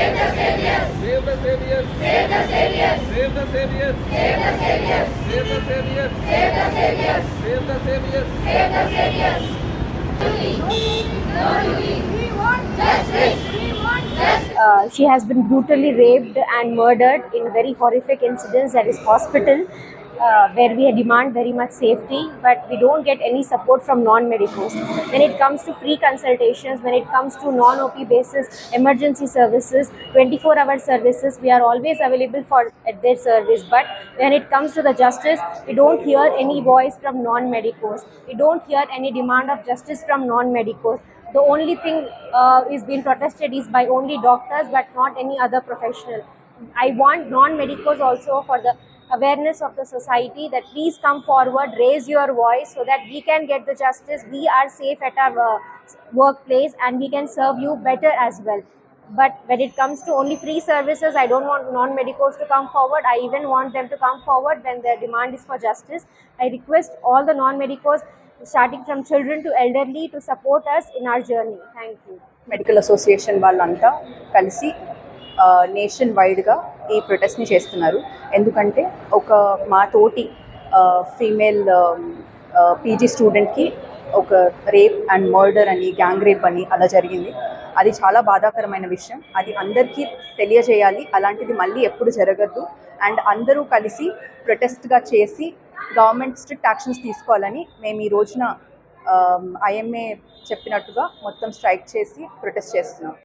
Save the saviors. Save the saviors. Save the saviors. Save the saviors. Save the saviors. Save the saviors. Save the saviors. Save the saviors. No duty. We want justice. We want justice. She has been brutally raped and murdered in very horrific incidents at his hospital, where we demand very much safety, but we don't get any support from non-medicals. When it comes to free consultations, when it comes to non-OP basis emergency services, 24-hour services, we are always available at their service. But when it comes to the justice, we don't hear any voice from non-medicals. We don't hear any demand of justice from non-medicals. The only thing is being protested is by only doctors, but not any other professional. I want non-medicals also, for the awareness of the society, that please come forward, raise your voice so that we can get the justice. We are safe at our workplace and we can serve you better as well. But when it comes to only free services, I don't want non-medicals to come forward. I even want them to come forward when their demand is for justice. I request all the non-medicals, starting from children to elderly, to support us in our journey. Thank you. Medical association వాళ్ళంతా కలిసి nation వైడ్గా ఈ ప్రొటెస్ట్ని చేస్తున్నారు. ఎందుకంటే మా తోటి female PG స్టూడెంట్కి ఒక రేప్ అండ్ మర్డర్ అని, గ్యాంగ్ రేప్ అని అలా జరిగింది. అది చాలా బాధాకరమైన విషయం. అది అందరికీ తెలియజేయాలి, అలాంటిది మళ్ళీ ఎప్పుడు జరగద్దు. అండ్ అందరూ కలిసి ప్రొటెస్ట్గా చేసి గవర్నమెంట్ స్ట్రిక్ట్ యాక్షన్స్ తీసుకోవాలని మేము ఈ రోజున ఐఎంఏ చెప్పినట్టుగా మొత్తం స్ట్రైక్ చేసి ప్రొటెస్ట్ చేస్తున్నాం.